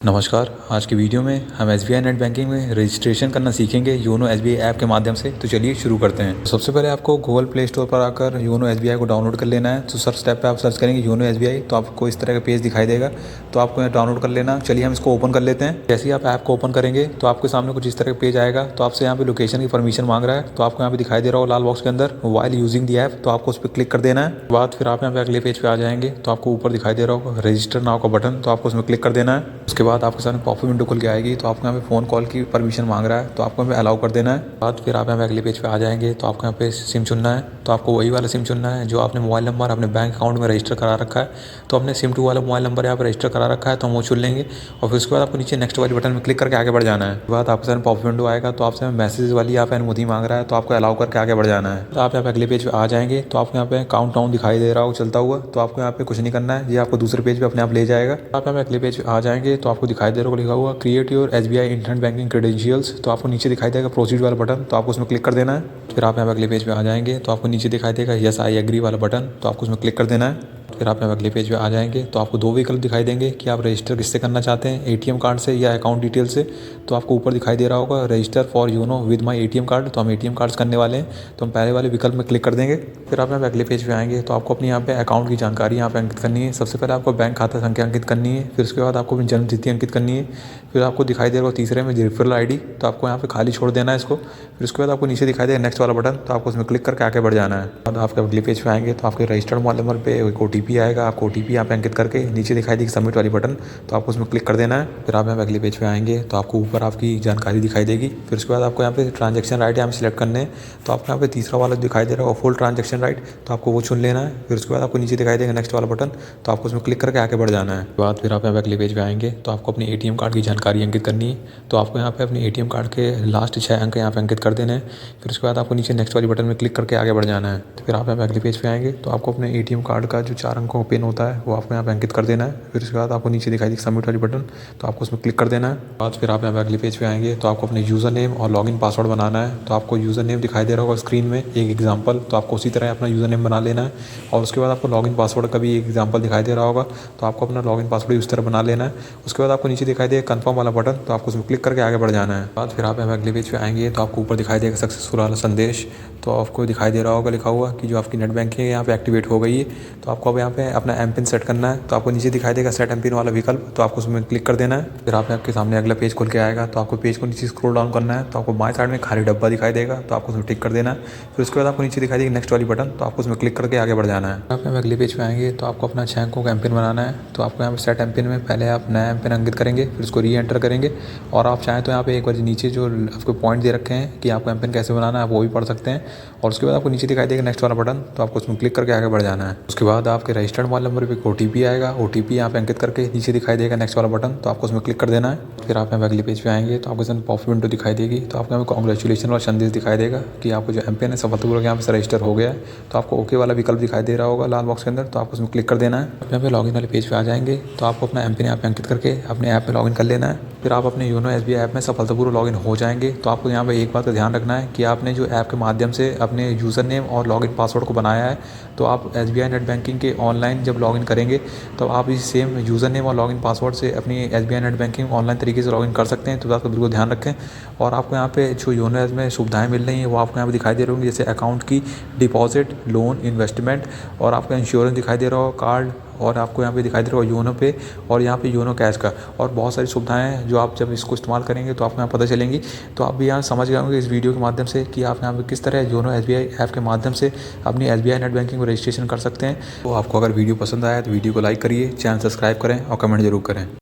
नमस्कार। आज की वीडियो में हम एसबीआई नेट बैंकिंग में रजिस्ट्रेशन करना सीखेंगे योनो एसबीआई ऐप के माध्यम से। तो चलिए शुरू करते हैं। सबसे पहले आपको गूगल प्ले स्टोर पर आकर योनो एसबीआई को डाउनलोड कर लेना है। तो सर्च टैब पे आप सर्च करेंगे योनो एसबीआई, तो आपको इस तरह का पेज दिखाई देगा। तो आपको यहाँ डाउनलोड कर लेना। चलिए हम इसको ओपन कर लेते हैं। जैसे ही आप ऐप को ओपन करेंगे तो आपके सामने कुछ इस तरह का पेज आएगा। तो आपसे यहाँ पे लोकेशन की परमिशन मांग रहा है। तो आपको यहाँ पे दिखाई दे रहा हो लाल बॉक्स के अंदर मोबाइल यूजिंग दी ऐप, तो आपको उस पर क्लिक कर देना है। बाद फिर आप यहाँ पे अगले पेज पे आ जाएंगे। तो आपको ऊपर दिखाई दे रहा होगा रजिस्टर नाउ का बटन, तो आपको उसमें क्लिक कर देना है। उसके बाद आपके सामने पॉपअप विंडो खुल के आएगी। तो आपको यहाँ पे फ़ोन कॉल की परमिशन मांग रहा है, तो आपको यहाँ पे अलाउ कर देना है। बाद फिर आप यहाँ पे अगले पेज पे आ जाएंगे। तो आपको यहाँ पे सिम चुनना है। तो आपको वही वाला सिम चुनना है जो आपने मोबाइल नंबर अपने बैंक अकाउंट में रजिस्टर करा रखा है। तो अपने सिम 2 वाला मोबाइल नंबर यहाँ पर रजिस्टर करा रखा है, तो हम वो चुन लेंगे। और फिर उसके बाद आपको नीचे नेक्स्ट वाली बटन में क्लिक करके आगे बढ़ जाना है। उसके बाद आपके सामने पॉपअप विंडो आएगा। तो आपसे मैसेज वाली यहाँ पे अनुमति मांग रहा है, तो आपको अलाउ करके आगे बढ़ जाना है। तो आप यहाँ पे अगले पेज पे आ जाएंगे। तो आपको यहाँ पे काउंट डाउन दिखाई दे रहा हो चलता हुआ। तो आपको यहाँ पे कुछ नहीं करना है, ये आपको दूसरे पेज पे अपने आप ले जाएगा। आप यहाँ पे अगले पेज पे आ जाएंगे। तो आपको दिखाई दे रहा होगा लिखा हुआ create your SBI internet banking credentials. तो आपको नीचे दिखाई देगा प्रोसीड वाला बटन, तो आपको उसमें क्लिक कर देना है। फिर आप यहाँ पे अगले पेज पे आ जाएंगे। तो आपको नीचे दिखाई देगा यस आई एग्री वाला बटन, तो आपको उसमें क्लिक कर देना है। फिर आप यहाँ अगले पेज पे आ जाएंगे। तो आपको 2 विकल्प दिखाई देंगे कि आप रजिस्टर किससे करना चाहते हैं, एटीएम कार्ड से या अकाउंट डिटेल से। तो आपको ऊपर दिखाई दे रहा होगा register for YONO with my ATM card, तो हम एटीएम कार्ड करने वाले हैं। तो हम पहले वाले विकल्प में क्लिक कर देंगे। फिर आप यहाँ पे अगले पेज पे आएंगे। तो आपको अपनी यहाँ पे अकाउंट की जानकारी यहाँ पे अंकित करनी है। सबसे पहले आपको बैंक खाता संख्या अंकित करनी है। फिर उसके बाद आपको अपनी जन्म तिथि अंकित करनी है। फिर आपको दिखाई दे रहा होगा तीसरे में रेफरल आईडी, तो आपको यहाँ पे खाली छोड़ देना है इसको। फिर उसके बाद आपको नीचे दिखाई देगा नेक्स्ट वाला बटन, तो आपको उसमें क्लिक करके आगे बढ़ जाना है। बाद आपके अगले पेज पे आएंगे। तो आपके रजिस्टर्ड मोबाइल नंबर पे एक ओटीपी आएगा। आपको ओटीपी यहाँ पे अंकित करके नीचे दिखाई देगी सबमिट वाली बटन, तो आपको उसमें क्लिक कर देना है। फिर आप यहाँ पे अगले पेज पे आएंगे। तो आपको ऊपर आपकी जानकारी दिखाई देगी। फिर उसके बाद आपको यहाँ पे ट्रांजेक्शन राइट यहाँ पे सिलेक्ट करने हैं। तो आपको यहाँ पे तीसरा वाला दिखाई दे रहा होगा फुल ट्रांजेक्शन राइट, तो आपको वो चुन लेना है। फिर उसके बाद आपको नीचे दिखाई देगा नेक्स्ट वाला बटन, तो आपको उसमें क्लिक करके आगे बढ़ जाना है। बाद फिर आप यहाँ पे अगले पेज पे आएंगे। तो आपको अपने एटीएम कार्ड की जानकारी अंकित करनी है। तो आपको यहाँ पे अपने एटीएम कार्ड के लास्ट 6 अंक यहाँ पे अंकित कर देने हैं। फिर उसके बाद आपको नीचे नेक्स्ट वाली बटन में क्लिक करके आगे बढ़ जाना है। तो फिर आप यहाँ पे अगले पेज पे आएंगे। तो आपको अपने एटीएम कार्ड का जो 4 अंकों का पिन होता है वो आपको यहाँ पे अंकित कर देना है। फिर उसके बाद आपको नीचे दिखाई देगी सबमिट वाली बटन, तो आपको उसमें क्लिक कर देना है। बाद फिर आप यहाँ पे अगले पेज पे आएंगे। तो आपको अपने यूज़र नेम और लॉगिन पासवर्ड बनाना है। तो आपको यूज़र नेम दिखाई दे रहा होगा स्क्रीन में एक एग्जांपल, तो आपको उसी तरह अपना यूज़र नेम बना लेना है। और उसके बाद आपको लॉगिन पासवर्ड का भी एक एग्जांपल दिखाई दे रहा होगा, तो आपको अपना लॉगिन पासवर्ड उस तरह बना लेना है। उसके बाद आपको नीचे दिखाई देगा कन्फर्म वाला बटन, तो आपको उसमें क्लिक करके आगे बढ़ जाना है। बाद फिर आप यहाँ अगले पेज पे आएंगे। तो आपको ऊपर दिखाई देगा सक्सेसफुल वाला संदेश, तो आपको दिखाई दे रहा होगा लिखा हुआ कि जो आपकी नेट बैंकिंग है यहाँ पे एक्टिवेट हो गई है। तो आपको अब यहाँ पे अपना एम पिन सेट करना है। तो आपको नीचे दिखाई देगा सेट एम पिन वाला विकल्प, तो आपको उसमें क्लिक कर देना है। फिर आपके सामने अगला पेज खुल के आएगा। तो आपको पेज को नीचे स्क्रॉल डाउन करना है। तो आपको बाएं साइड में खाली डब्बा दिखाई देगा, तो आपको उसमें टिक कर देना है। फिर उसके बाद आपको नीचे दिखाई देगी नेक्स्ट वाली बटन, तो आपको उसमें क्लिक करके आगे बढ़ जाना है। आप अगले पेज पे आएंगे। तो आपको अपना 6 अंकों का एम पिन बनाना है। तो आपको यहाँ पे सेट एम पिन में पहले आप नया एम पिन अंकित करेंगे, फिर उसको री एंटर करेंगे। और आप चाहें तो यहाँ पे एक बार नीचे जो आपको पॉइंट दे रखे हैं कि आपको एम पिन कैसे बनाना है, आप वो भी पढ़ सकते हैं। और उसके बाद आपको नीचे दिखाई देगा नेक्स्ट वाला बटन, तो आपको उसमें क्लिक करके आगे बढ़ जाना है। उसके बाद आपके रजिस्टर्ड मोबाइल नंबर पे एक ओटीपी आएगा। ओटीपी यहाँ पे अंकित करके नीचे दिखाई देगा नेक्स्ट वाला बटन, तो आपको उसमें क्लिक कर देना है। फिर आप यहाँ पे अगले पेज पे आएंगे। तो आपको सामने पॉपअप विंडो दिखाई देगी। तो आपको यहाँ पे कांग्रेचुलेशन वाला संदेश दिखाई देगा कि आपको जो एम पिन है सफलतापूर्वक यहाँ पे रजिस्टर हो गया है। तो आपको ओके वाला विकल्प दिखाई दे रहा होगा लाल बॉक्स के अंदर, तो आपको उसमें क्लिक कर देना है। यहाँ पे लॉगिन वाले पेज पे आ जाएंगे। तो आपको अपना एम पिन यहाँ पे अंकित करके अपने ऐप में लॉगिन कर लेना है। फिर आप अपने योनो एसबीआई ऐप में सफलतापूर्वक लॉगिन हो जाएंगे। तो आपको यहाँ पे एक बात का ध्यान रखना है कि आपने जो ऐप के माध्यम से अपने यूज़र नेम और लॉगिन पासवर्ड को बनाया है, तो आप एसबीआई नेट बैंकिंग के ऑनलाइन जब लॉगिन करेंगे तो आप इस सेम यूज़र नेम और लॉगिन पासवर्ड से अपनी एसबीआई नेट बैंकिंग ऑनलाइन तरीके से लॉगिन कर सकते हैं। तो आपको बिल्कुल ध्यान रखें। और आपको यहाँ पे जो योनो ऐप में सुविधाएं मिल रही हैं वो आपको यहाँ पे दिखाई दे रही होंगी, जैसे अकाउंट की डिपॉजिट, लोन, इन्वेस्टमेंट, और आपका इंश्योरेंस दिखाई दे रहा हो, कार्ड, और आपको यहाँ पे दिखाई दे रहा होगा योनो पे, और यहाँ पे योनो कैश का, और बहुत सारी सुविधाएं हैं जो आप जब इसको इस्तेमाल करेंगे तो आपको यहाँ पता चलेंगी। तो आप भी यहाँ समझ गए होंगे इस वीडियो के माध्यम से कि आप यहाँ पे किस तरह योनो एसबीआई ऐप के माध्यम से अपनी एसबीआई नेट बैंकिंग को रजिस्ट्रेशन कर सकते हैं। तो आपको अगर वीडियो पसंद आया तो वीडियो को लाइक करिए, चैनल सब्सक्राइब करें और कमेंट जरूर करें।